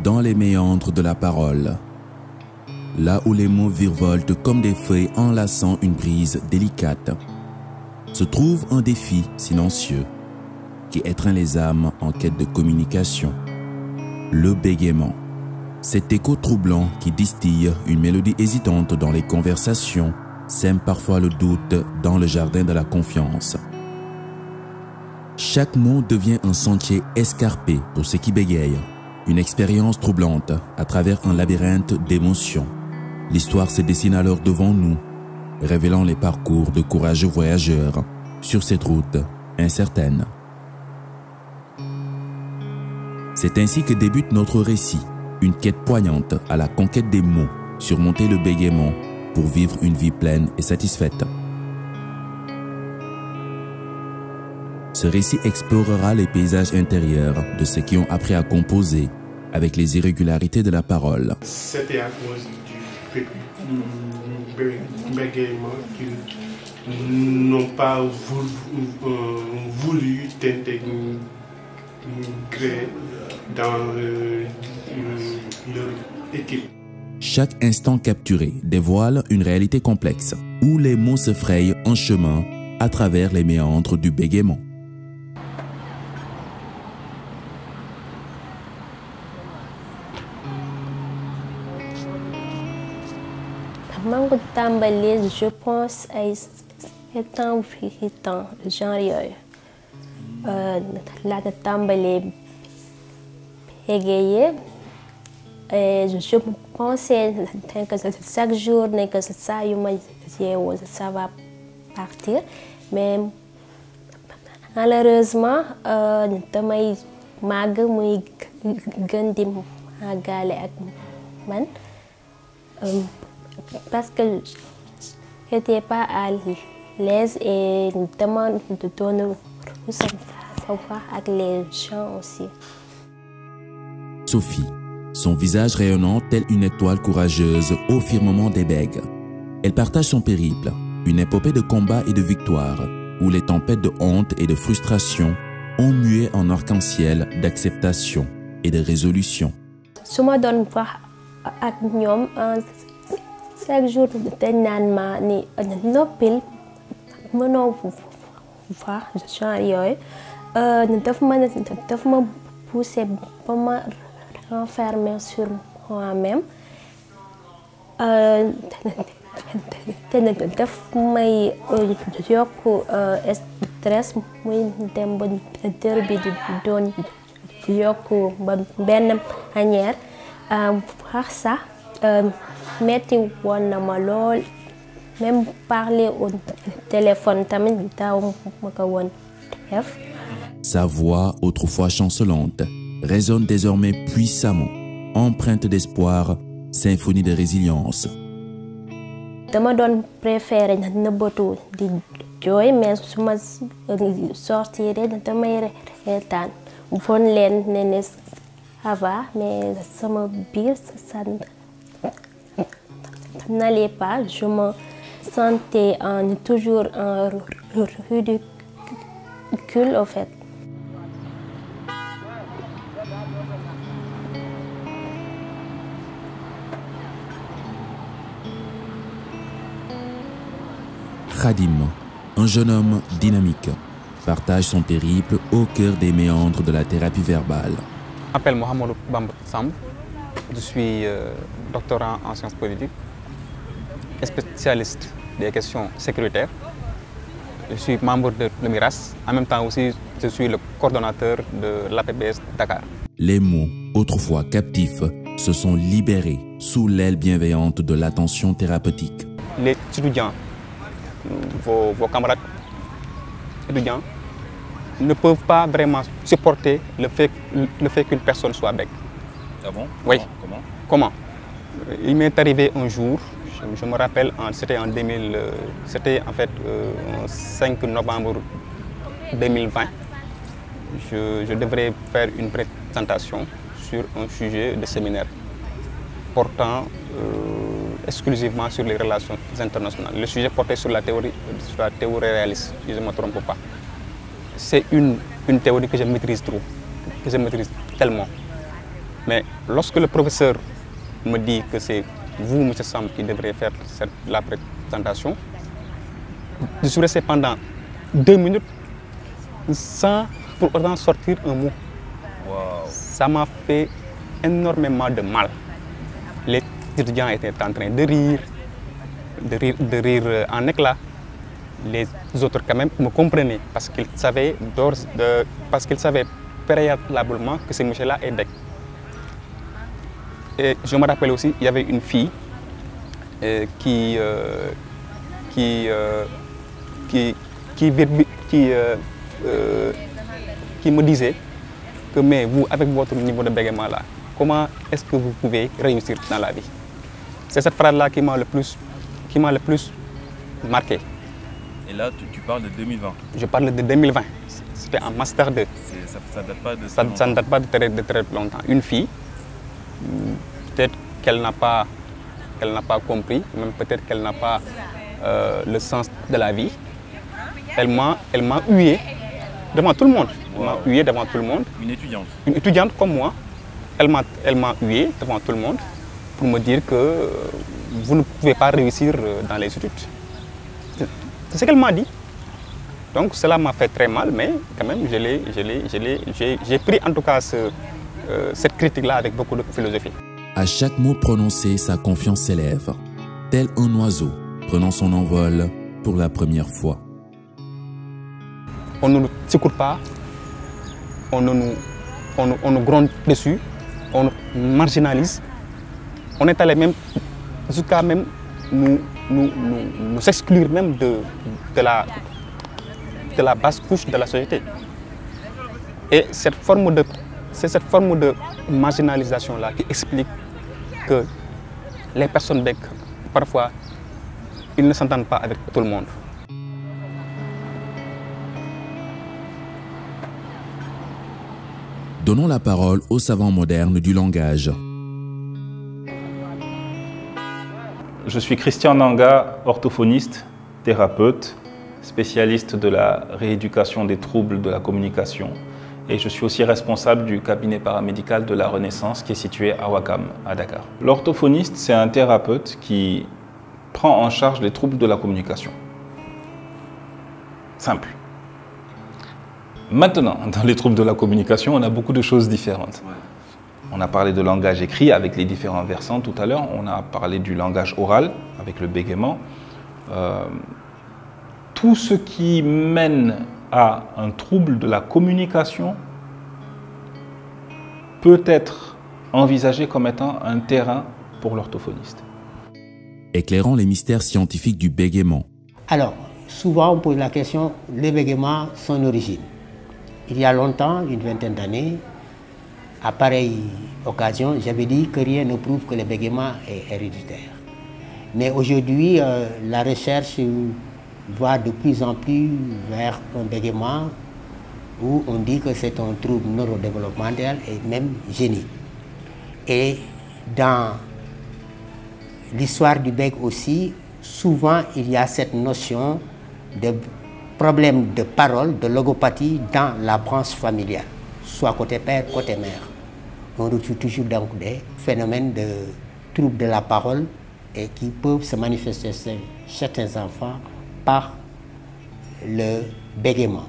dans les méandres de la parole. Là où les mots virevoltent comme des feuilles enlaçant une brise délicate, se trouve un défi silencieux qui étreint les âmes en quête de communication. Le bégaiement. Cet écho troublant qui distille une mélodie hésitante dans les conversations sème parfois le doute dans le jardin de la confiance. Chaque mot devient un sentier escarpé pour ceux qui bégayent, une expérience troublante à travers un labyrinthe d'émotions. L'histoire se dessine alors devant nous, révélant les parcours de courageux voyageurs sur cette route incertaine. C'est ainsi que débute notre récit, une quête poignante à la conquête des mots, surmonter le bégaiement pour vivre une vie pleine et satisfaite. Ce récit explorera les paysages intérieurs de ceux qui ont appris à composer avec les irrégularités de la parole. C'était à cause du bégaiement qu'ils n'ont pas voulu t'intégrer dans leur équipe. Chaque instant capturé dévoile une réalité complexe où les mots se frayent un chemin à travers les méandres du bégaiement. Mango tambali, je pense à étant 8 ans, genre la tambali égayé. Je pensais que chaque jour que ça va partir, mais malheureusement, damay màgg muy gën di màggale ak man. Parce que j'étais pas à l'aise et demande de donner savoir avec les gens aussi. Sophie, son visage rayonnant tel une étoile courageuse au firmament des bègues. Elle partage son périple, une épopée de combats et de victoires, où les tempêtes de honte et de frustration ont mué en arc-en-ciel d'acceptation et de résolution. Je me donne voir avec ñoom chaque jour dañ naan ma ni noppil mënoo voir genre yooyu daf ma poussé ba ma renfermer sur moi-même te daf may yokk stress muy dem ba dër bi di doon yokk ba benn manière wax sax metti woon na ma lool, même parler au téléphone tamit daaw ma ko woon def. Sa voix, autrefois chancelante, résonne désormais puissamment, empreinte d'espoir, symphonie de résilience. Dama doon préféré nëbbatu di jooy, mais su ma sortir damay reetaan won leen ne ça va, mais sama biir ça n'allait pas. Je me sentais toujours en ridicule en fait. Khadim, un jeune homme dynamique, partage son périple au cœur des méandres de la thérapie verbale. Je m'appelle Mohamedou Bamba Samb, je suis doctorant en sciences politiques et spécialiste des questions sécuritaires. Je suis membre de l'EMIRAS, en même temps aussi je suis le coordonnateur de l'APBS Dakar. Les mots, autrefois captifs, se sont libérés sous l'aile bienveillante de l'attention thérapeutique. Les étudiants, vos camarades étudiants, ne peuvent pas vraiment supporter le fait qu'une personne soit bègue. Ah bon? Oui. Comment? Il m'est arrivé un jour, je me rappelle, c'était en 5 novembre 2020. Je devrais faire une présentation sur un sujet de séminaire portant exclusivement sur les relations internationales. Le sujet portait sur la théorie réaliste, si je ne me trompe pas. C'est une théorie que je maîtrise trop, que je maîtrise tellement. Mais lorsque le professeur me dit que c'est vous, M. Sam, qui devrez faire la présentation, je suis resté pendant 2 minutes sans pour autant sortir un mot. Wow. Ça m'a fait énormément de mal. Les étudiants étaient en train de rire en éclats. Les autres quand même me comprenaient parce qu'ils savaient préalablement que ce monsieur-là est DEC. Et je me rappelle aussi, il y avait une fille qui me disait que mais vous, avec votre niveau de bégaiement là, comment est-ce que vous pouvez réussir dans la vie? C'est cette phrase-là qui m'a le plus marqué. Et là, tu parles de 2020. Je parle de 2020. C'était en Master 2. Ça date pas de ça ne date pas de très longtemps. Une fille, peut-être qu'elle n'a pas compris, même peut-être qu'elle n'a pas le sens de la vie. Elle m'a hué devant tout le monde. Elle m'a hué devant tout le monde. Une étudiante. Une étudiante comme moi. Elle m'a hué devant tout le monde pour me dire que vous ne pouvez pas réussir dans les études. C'est ce qu'elle m'a dit. Donc cela m'a fait très mal, mais quand même j'ai pris en tout cas cette critique-là avec beaucoup de philosophie. À chaque mot prononcé, sa confiance s'élève, tel un oiseau prenant son envol pour la première fois. On ne nous secoue pas, on nous gronde dessus, on nous marginalise. On est allé même jusqu'à même nous exclure même de la basse couche de la société. Et c'est cette forme de marginalisation-là qui explique que les personnes DEC, parfois, ils ne s'entendent pas avec tout le monde. Donnons la parole aux savants modernes du langage. Je suis Christian Nanga, orthophoniste, thérapeute, spécialiste de la rééducation des troubles de la communication. Et je suis aussi responsable du cabinet paramédical de la Renaissance qui est situé à Ouakam, à Dakar. L'orthophoniste, c'est un thérapeute qui prend en charge les troubles de la communication. Simple. Maintenant, dans les troubles de la communication, on a beaucoup de choses différentes. On a parlé de langage écrit avec les différents versants tout à l'heure. On a parlé du langage oral avec le bégaiement. Tout ce qui mène à un trouble de la communication peut être envisagé comme étant un terrain pour l'orthophoniste. Éclairant les mystères scientifiques du bégaiement. Alors, souvent on pose la question, le bégaiement, son origine. Il y a longtemps, une vingtaine d'années, à pareille occasion, j'avais dit que rien ne prouve que le bégaiement est héréditaire. Mais aujourd'hui, la recherche va de plus en plus vers un bégaiement où on dit que c'est un trouble neurodéveloppemental et même génique. Et dans l'histoire du bec aussi, souvent il y a cette notion de problème de parole, de logopathie dans la branche familiale, soit côté père, côté mère. On retrouve toujours donc des phénomènes de troubles de la parole et qui peuvent se manifester chez certains enfants par le bégaiement.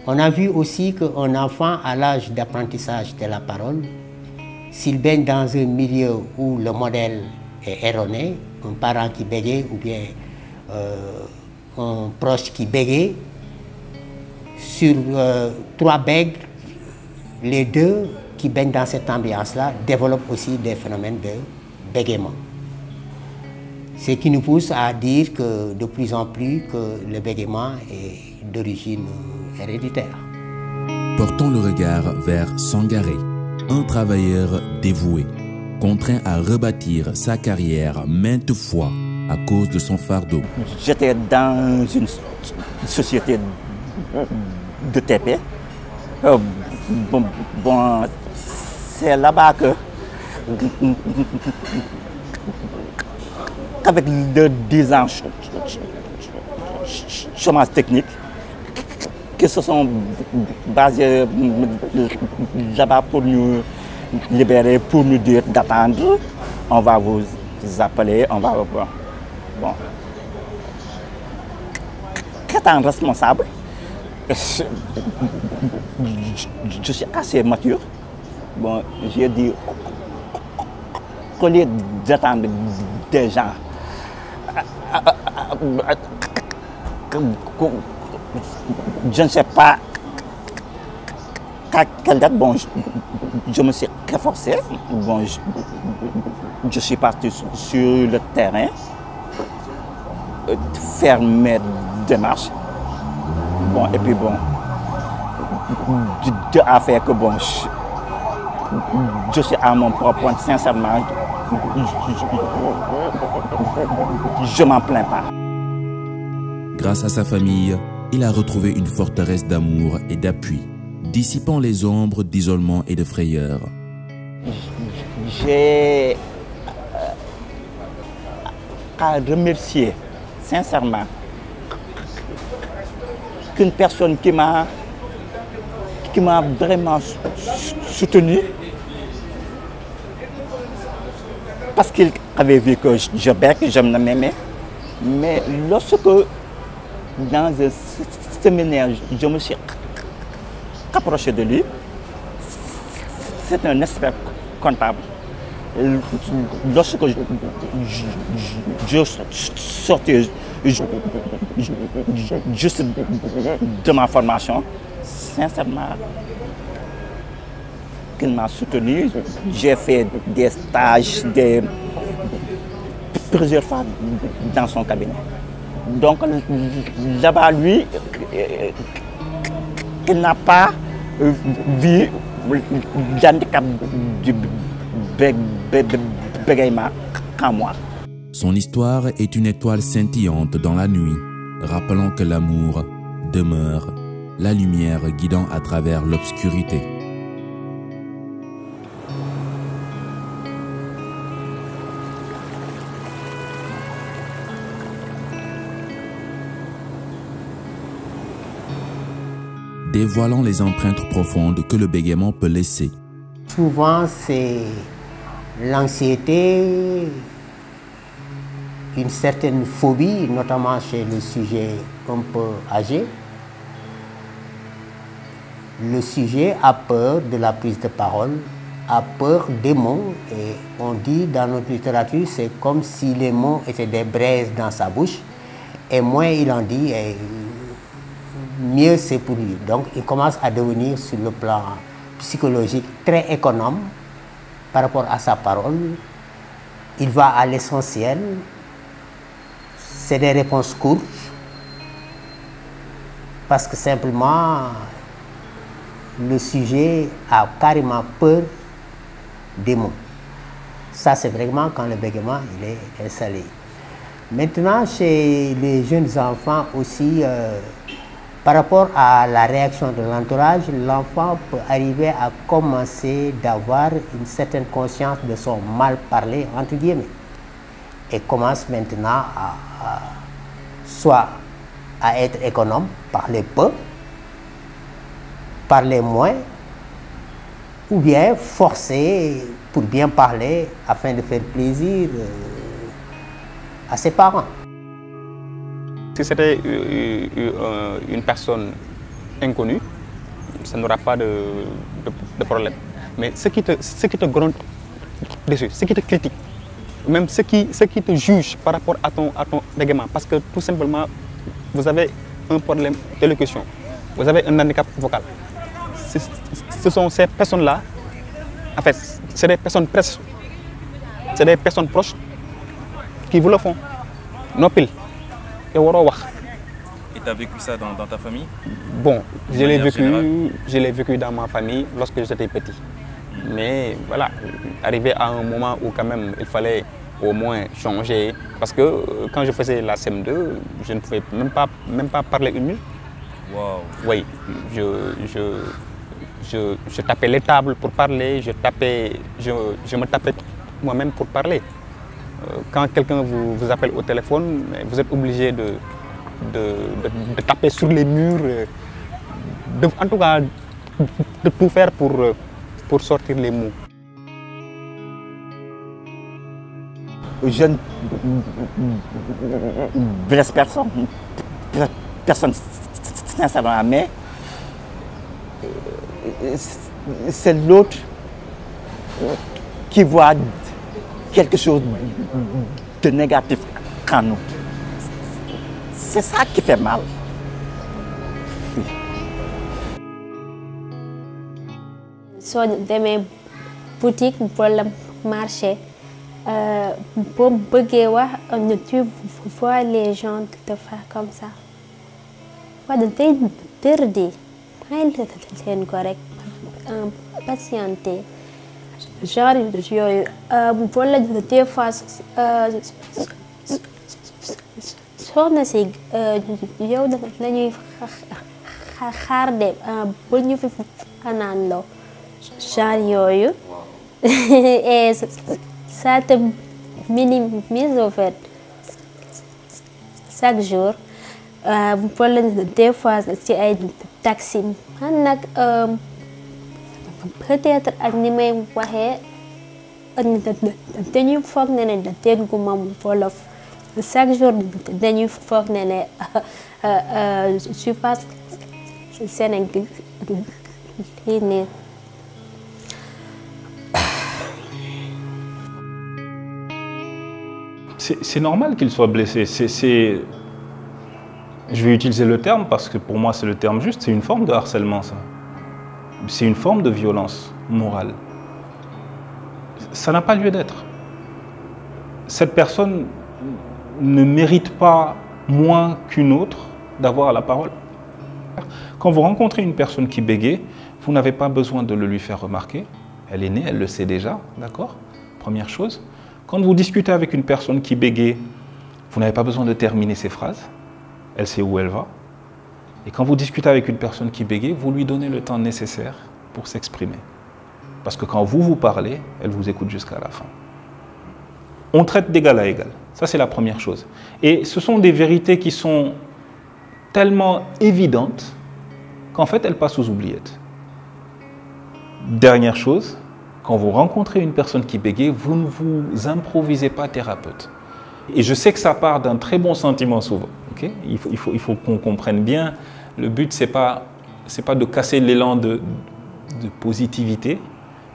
On a vu aussi qu'un enfant à l'âge d'apprentissage de la parole, s'il baigne dans un milieu où le modèle est erroné, un parent qui bégaye ou bien un proche qui bégaye, sur 3 bègues, les 2 qui baignent dans cette ambiance-là développent aussi des phénomènes de bégaiement. Ce qui nous pousse à dire que de plus en plus que le bégaiement est d'origine héréditaire. Portons le regard vers Sangaré, un travailleur dévoué, contraint à rebâtir sa carrière maintes fois à cause de son fardeau. J'étais dans une société de TP. Bon, c'est là-bas que, qu'avec le 10 ans chômage technique, qui se sont basés là-bas pour nous libéré pour nous dire d'attendre. On va vous appeler, on va... Bon. Qu'étant responsable, je suis assez mature. Bon, j'ai dit qu'au lieu d'attendre des gens, je ne sais pas à quelle date, bon, je me suis efforcé. Bon, je suis parti sur le terrain, faire mes démarches. Bon, et puis bon, Dieu a fait que bon, je suis à mon propre point, sincèrement, je m'en plains pas. Grâce à sa famille, il a retrouvé une forteresse d'amour et d'appui, dissipant les ombres d'isolement et de frayeur. J'ai à remercier sincèrement qu'une personne qui m'a vraiment soutenu, parce qu'il avait vu que je bec, je m'aimais. Mais lorsque dans un séminaire, je me suis approché de lui, c'est un expert comptable. Lorsque je sortais juste de ma formation, sincèrement, qu'il m'a soutenu. J'ai fait des stages plusieurs fois dans son cabinet. Donc là-bas, lui, il n'a pas vu l'handicap du bégaiement qu'en moi. Son histoire est une étoile scintillante dans la nuit, rappelant que l'amour demeure, la lumière guidant à travers l'obscurité. Dévoilant les empreintes profondes que le bégaiement peut laisser. Souvent, c'est l'anxiété, une certaine phobie, notamment chez le sujet un peu âgé. Le sujet a peur de la prise de parole, a peur des mots, et on dit dans notre littérature, c'est comme si les mots étaient des braises dans sa bouche, et moins il en dit, et mieux c'est pour lui. Donc il commence à devenir sur le plan psychologique très économe par rapport à sa parole. Il va à l'essentiel, c'est des réponses courtes, parce que simplement le sujet a carrément peur des mots. Ça, c'est vraiment quand le bégaiement il est installé. Maintenant, chez les jeunes enfants aussi, par rapport à la réaction de l'entourage, l'enfant peut arriver à commencer d'avoir une certaine conscience de son mal parler, entre guillemets, et commence maintenant soit à être économe, parler peu, parler moins, ou bien forcer pour bien parler afin de faire plaisir à ses parents. Si c'était une personne inconnue, ça n'aura pas de problème. Mais ce qui te gronde dessus, ce qui te critique, même ce qui te juge par rapport à ton bégaiement, parce que tout simplement, vous avez un problème d'élocution, vous avez un handicap vocal. Ce sont ces personnes-là, en fait, c'est des personnes proches, c'est des personnes proches qui vous le font. Non pile. Et tu as vécu ça dans ta famille? Bon, je l'ai vécu dans ma famille lorsque j'étais petit. Mais voilà, arrivé à un moment où quand même il fallait au moins changer. Parce que quand je faisais la CM2, je ne pouvais même pas parler une minute. Wow. Oui, je tapais les tables pour parler, je me tapais moi-même pour parler. Quand quelqu'un vous appelle au téléphone, vous êtes obligé de taper sur les murs, en tout cas de tout faire pour sortir les mots. je ne blesse personne, sincèrement, mais c'est l'autre qui voit quelque chose de négatif en nous. C'est ça qui fait mal. Soo demee boutique wala marché boo bëggee wax tu vois les gens te faire comme ça waa dañ koy tërdi may leen ko rek patienter genre yooyu wala des fois soxna si yow lañuy xaar de bu ñu fi fanaan loo genre yooyu et ça te minimise au fait chaque jour wala des fois ci ay taxi man nag peut-être ak ni may waxee dañuy foog ne dégguma wolof chaque jour dañuy foog ne je suis pas Sénégalais nii. C'est normal qu'il soit blessé. Je vais utiliser le terme parce que pour moi c'est le terme juste, c'est une forme de harcèlement ça. C'est une forme de violence morale. Ça n'a pas lieu d'être. Cette personne ne mérite pas moins qu'une autre d'avoir la parole. Quand vous rencontrez une personne qui bégaye, vous n'avez pas besoin de le lui faire remarquer. Elle est née, elle le sait déjà, d'accord? Première chose. Quand vous discutez avec une personne qui bégaye, vous n'avez pas besoin de terminer ses phrases. Elle sait où elle va. Et quand vous discutez avec une personne qui bégaye, vous lui donnez le temps nécessaire pour s'exprimer. Parce que quand vous parlez, elle vous écoute jusqu'à la fin. On traite d'égal à égal. Ça, c'est la première chose. Et ce sont des vérités qui sont tellement évidentes qu'en fait, elles passent aux oubliettes. Dernière chose, quand vous rencontrez une personne qui bégaye, vous ne vous improvisez pas thérapeute. Et je sais que ça part d'un très bon sentiment souvent. Okay? Il faut qu'on comprenne bien. Le but, c'est pas de casser l'élan de positivité.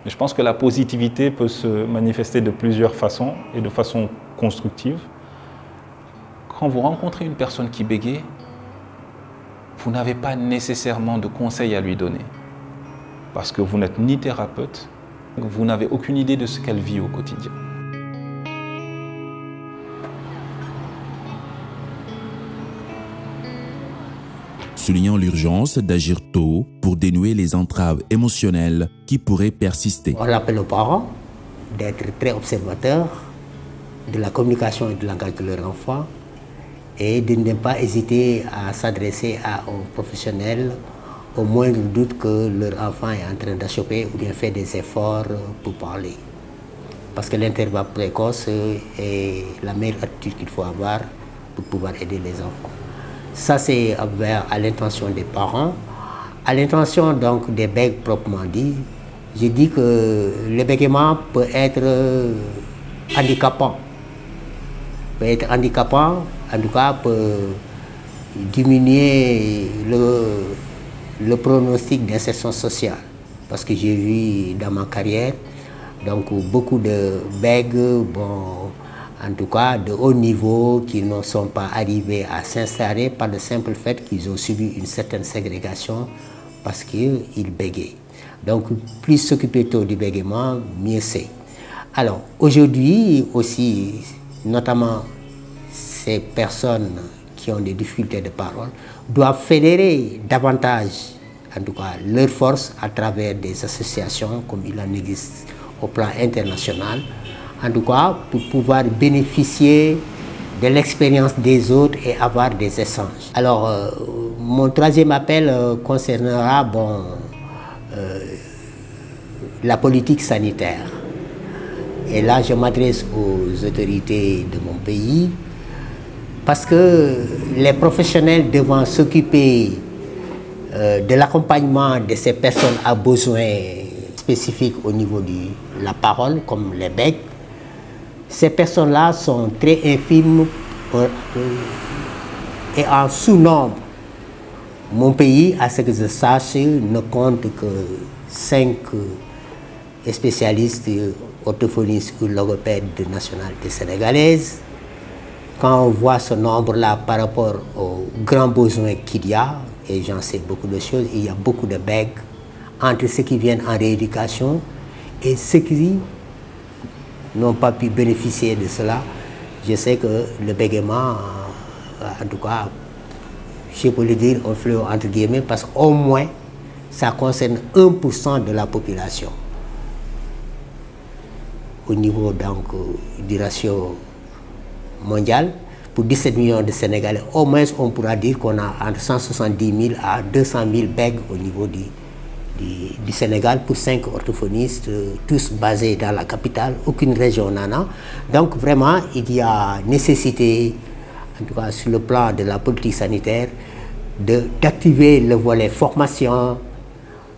Mais je pense que la positivité peut se manifester de plusieurs façons et de façon constructive. Quand vous rencontrez une personne qui bégaye, vous n'avez pas nécessairement de conseils à lui donner. Parce que vous n'êtes ni thérapeute, vous n'avez aucune idée de ce qu'elle vit au quotidien. Soulignant l'urgence d'agir tôt pour dénouer les entraves émotionnelles qui pourraient persister. On rappelle aux parents d'être très observateurs de la communication et du langage de leur enfant et de ne pas hésiter à s'adresser aux professionnels au moindre doute que leur enfant est en train d'achoper ou bien fait des efforts pour parler. Parce que l'intervalle précoce est la meilleure attitude qu'il faut avoir pour pouvoir aider les enfants. Ça, c'est à l'intention des parents. À l'intention donc des bègues proprement dit, je dis que le bégaiement peut être handicapant. Peut être handicapant, en tout cas peut diminuer le pronostic d'insertion sociale. Parce que j'ai vu dans ma carrière donc beaucoup de bègues, bon, en tout cas de haut niveau, qui ne sont pas arrivés à s'installer par le simple fait qu'ils ont subi une certaine ségrégation parce qu'ils bégaient. Donc plus s'occuper tôt du bégaiement, mieux c'est. Alors aujourd'hui aussi, notamment ces personnes qui ont des difficultés de parole, doivent fédérer davantage, en tout cas, leurs forces à travers des associations comme il en existe au plan international, en tout cas pour pouvoir bénéficier de l'expérience des autres et avoir des échanges. Alors, mon troisième appel concernera la politique sanitaire. Et là, je m'adresse aux autorités de mon pays, parce que les professionnels devant s'occuper de l'accompagnement de ces personnes à besoins spécifiques au niveau de la parole, comme les bègues, Ces personnes-là sont très infimes et en sous-nombre. Mon pays, à ce que je sache, ne compte que 5 spécialistes orthophonistes ou logopèdes de nationalité sénégalaise. Quand on voit ce nombre-là par rapport aux grands besoins qu'il y a, et j'en sais beaucoup de choses, il y a beaucoup de bègues entre ceux qui viennent en rééducation et ceux qui n'ont pas pu bénéficier de cela. Je sais que le bégaiement, en tout cas, je peux le dire, un fléau entre guillemets, parce qu'au moins, ça concerne 1% de la population. Au niveau donc du ratio mondial, pour 17 millions de Sénégalais, au moins on pourra dire qu'on a entre 170 000 à 200 000 bègues au niveau du Sénégal pour 5 orthophonistes, tous basés dans la capitale, aucune région n'en a. Donc vraiment, il y a nécessité, en tout cas sur le plan de la politique sanitaire, d'activer le volet formation,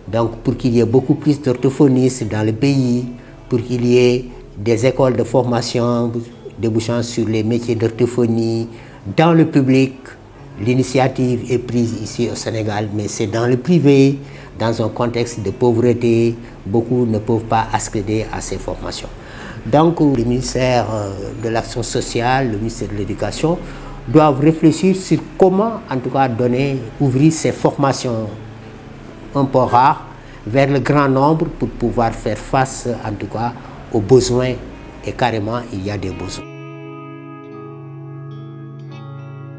donc pour qu'il y ait beaucoup plus d'orthophonistes dans le pays, pour qu'il y ait des écoles de formation débouchant sur les métiers d'orthophonie dans le public. L'initiative est prise ici au Sénégal, mais c'est dans le privé, dans un contexte de pauvreté. Beaucoup ne peuvent pas accéder à ces formations. Donc le ministère de l'Action sociale, le ministère de l'Éducation doivent réfléchir sur comment, en tout cas, ouvrir ces formations un peu rares vers le grand nombre pour pouvoir faire face, en tout cas, aux besoins. Et carrément, il y a des besoins.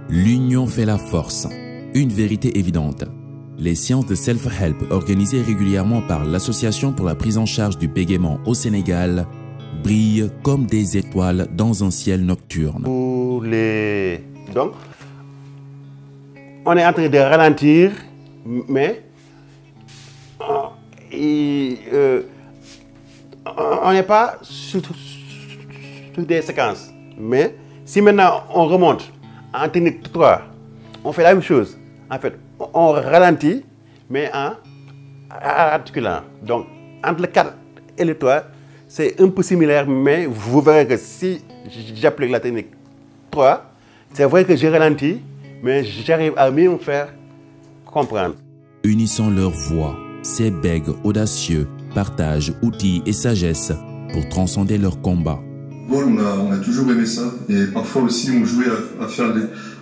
L'union fait la force. Une vérité évidente. Les séances de self-help organisées régulièrement par l'Association pour la prise en charge du bégaiement au Sénégal brillent comme des étoiles dans un ciel nocturne. Donc, on est en train de ralentir, mais on n'est pas sur des séquences. Mais si maintenant on remonte en technique 3, on fait la même chose. En fait, on ralentit, mais en articulant. Donc, entre le 4 et le 3, c'est un peu similaire, mais vous verrez que si j'applique la technique 3, c'est vrai que j'ai ralenti, mais j'arrive à mieux me faire comprendre. Unissant leurs voix, ces bègues audacieux partagent outils et sagesse pour transcender leur combat. Bon, on a toujours aimé ça, et parfois aussi on jouait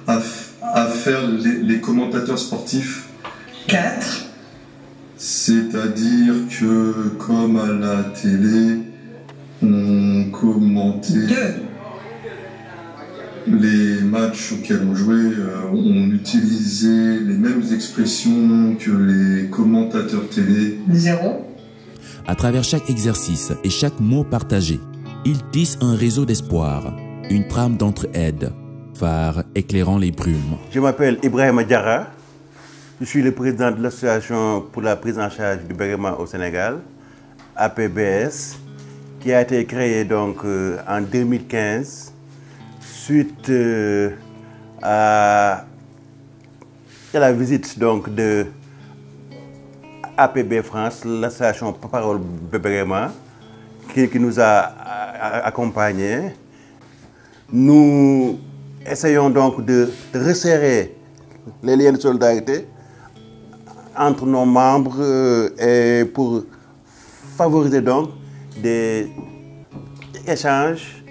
à faire les commentateurs sportifs. 4. C'est-à-dire que, comme à la télé, on commentait 2. les matchs auxquels on jouait, on utilisait les mêmes expressions que les commentateurs télé. 0. À travers chaque exercice et chaque mot partagé, ils tissent un réseau d'espoir, une trame d'entraide, phare éclairant les brumes. Je m'appelle Ibrahima Diarra, je suis le président de l'Association pour la prise en charge du bégaiement au Sénégal, APBS, qui a été créée donc en 2015 suite à la visite donc de APB France, l'association Parole Bégaiement, qui nous a accompagnés. Nous essayons donc de resserrer les liens de solidarité entre nos membres et pour favoriser donc des échanges.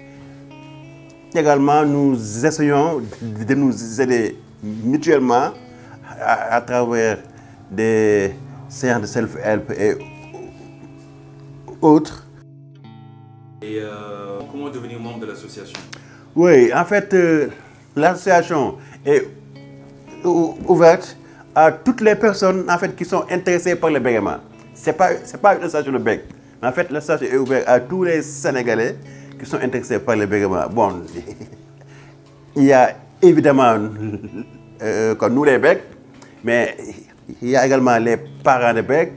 Également, nous essayons de nous aider mutuellement à travers des séances de self-help et autres. Et comment devenir membre de l'association? Oui, en fait, l'association est ouverte à toutes les personnes en fait, qui sont intéressées par le bégaiement. Ce n'est pas une association de bègue. En fait, l'association est ouverte à tous les Sénégalais qui sont intéressés par le bégaiement. Bon, il y a évidemment comme nous les bègues, mais il y a également les parents de bègues,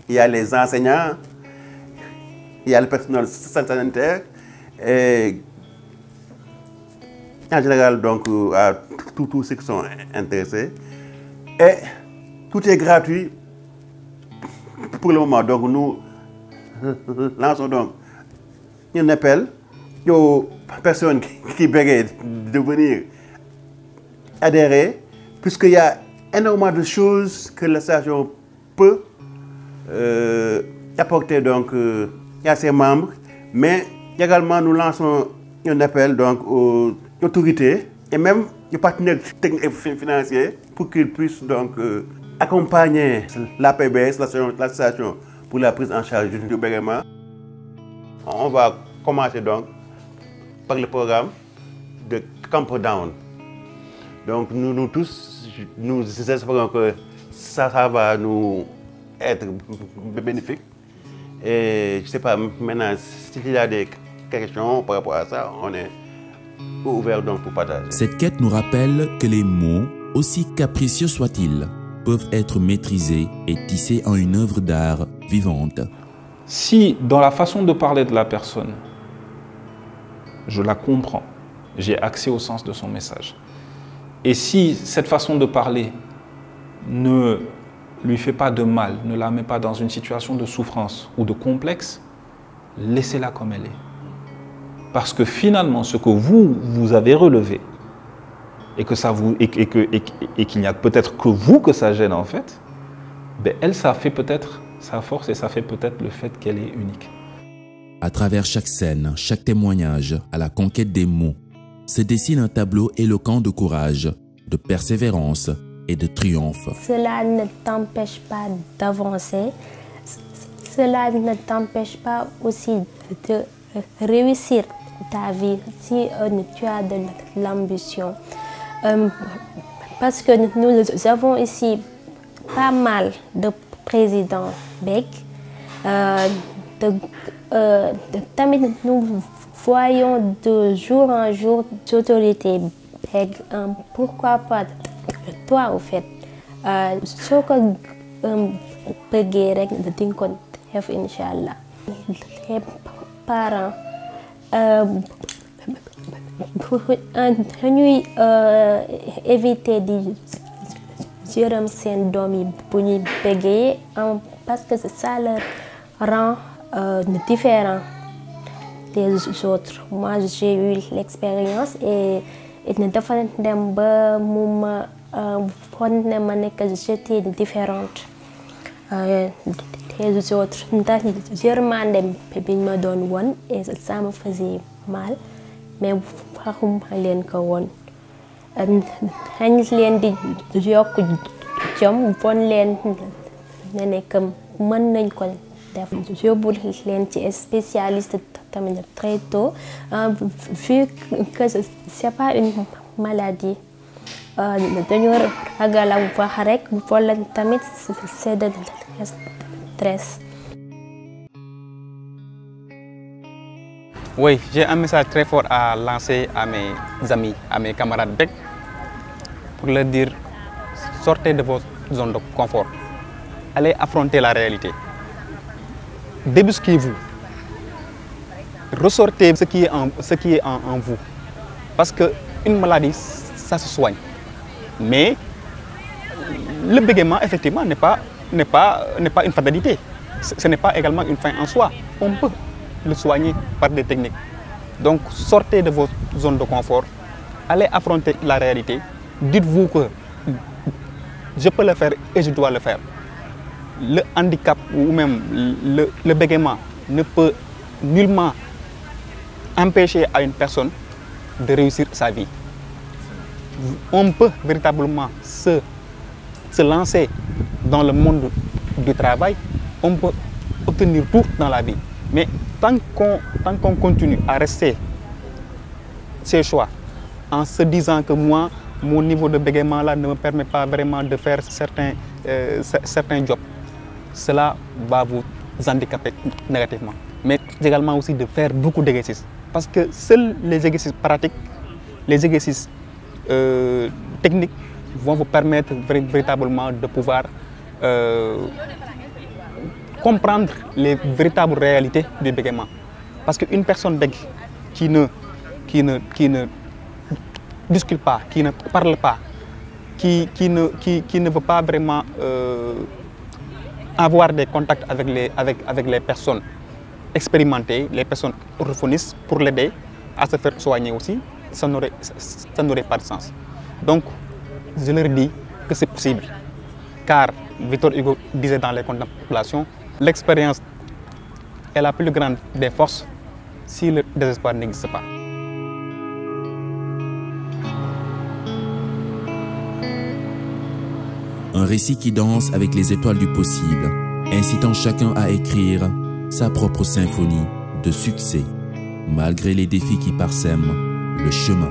il y a les enseignants, il y a le personnel sanitaire, et en général, donc, à tous ceux qui sont intéressés. Et tout est gratuit pour le moment. Donc, nous lançons donc un appel aux personnes qui bégayent de venir adhérer, puisqu'il y a énormément de choses que l'association peut apporter donc, à ses membres, mais également nous lançons un appel donc, aux autorités et même aux partenaires techniques et financiers pour qu'ils puissent donc, accompagner l'APBS, l'association pour la prise en charge du bégaiement. On va commencer donc par le programme de Camp Down. Donc nous tous, nous espérons que ça va nous être bénéfique. Et je ne sais pas, maintenant, s'il y a des questions par rapport à ça, on est ouvert donc pour partager. Cette quête nous rappelle que les mots, aussi capricieux soient-ils, peuvent être maîtrisés et tissés en une œuvre d'art vivante. Si dans la façon de parler de la personne, je la comprends, j'ai accès au sens de son message. Et si cette façon de parler ne lui fait pas de mal, ne la met pas dans une situation de souffrance ou de complexe, laissez-la comme elle est. Parce que finalement, ce que vous avez relevé, et qu'il n'y a peut-être que vous que ça gêne en fait, ben elle, ça fait peut-être sa force et ça fait peut-être le fait qu'elle est unique. À travers chaque scène, chaque témoignage à la conquête des mots, se dessine un tableau éloquent de courage, de persévérance et de triomphe. Cela ne t'empêche pas d'avancer, cela ne t'empêche pas aussi de réussir ta vie si tu as de l'ambition. Parce que nous avons ici pas mal de présidents BEG. Nous voyons de jour en jour d'autorités BEG. Pourquoi pas toi au fait? Ce que bëggee rek di nga ko def inchallah. Les parents dañuy éviter di jërëm seen doom yi bu ñuy bëggee parce que ça leur rend différent des autres. Moi j'ai eu l'expérience et dafa dem ba mu ma won ne ma ne que j'étais différente des autres ndax yërmande bi ñu ma doon won et ça me faisait mal mais waxuma leen ko woon dañ leen di yokk jom won leen ne que mën nañ ko def yóbbu leen ci spécialiste tamit très tôt vu que c'est pas une maladie dañu ragal a wax rek wala tamit c'est de stress. Oui, j'ai un message très fort à lancer à mes amis, à mes camarades BEG, pour leur dire, sortez de votre zone de confort, allez affronter la réalité, débusquez-vous, ressortez ce qui est en vous, parce qu'une maladie, ça se soigne, mais le bégaiement, effectivement, n'est pas une fatalité, ce n'est pas également une fin en soi, on peut le soigner par des techniques. Donc sortez de votre zone de confort, allez affronter la réalité, dites-vous que je peux le faire et je dois le faire. Le handicap ou même le bégaiement ne peut nullement empêcher à une personne de réussir sa vie. On peut véritablement se lancer dans le monde du travail, on peut obtenir tout dans la vie. Mais tant qu'on continue à rester ses choix, en se disant que moi, mon niveau de bégaiement là ne me permet pas vraiment de faire certains jobs, cela va vous handicaper négativement. Mais également aussi de faire beaucoup d'exercices. Parce que seuls les exercices pratiques, les exercices techniques vont vous permettre véritablement de pouvoir comprendre les véritables réalités du bégaiement. Parce qu'une personne bègue qui ne discute pas, qui ne parle pas, qui ne veut pas vraiment avoir des contacts avec les personnes expérimentées, les personnes orthophonistes pour l'aider, à se faire soigner aussi, ça n'aurait pas de sens. Donc, je leur dis que c'est possible. Car Victor Hugo disait dans les Contemplations, l'expérience est la plus grande des forces si le désespoir n'existe pas. Un récit qui danse avec les étoiles du possible, incitant chacun à écrire sa propre symphonie de succès, malgré les défis qui parsèment le chemin.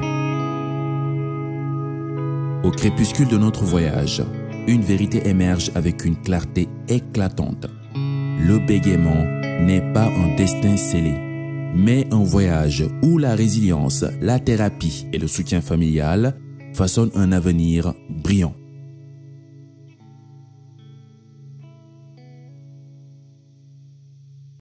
Au crépuscule de notre voyage, une vérité émerge avec une clarté éclatante. Le bégaiement n'est pas un destin scellé, mais un voyage où la résilience, la thérapie et le soutien familial façonnent un avenir brillant.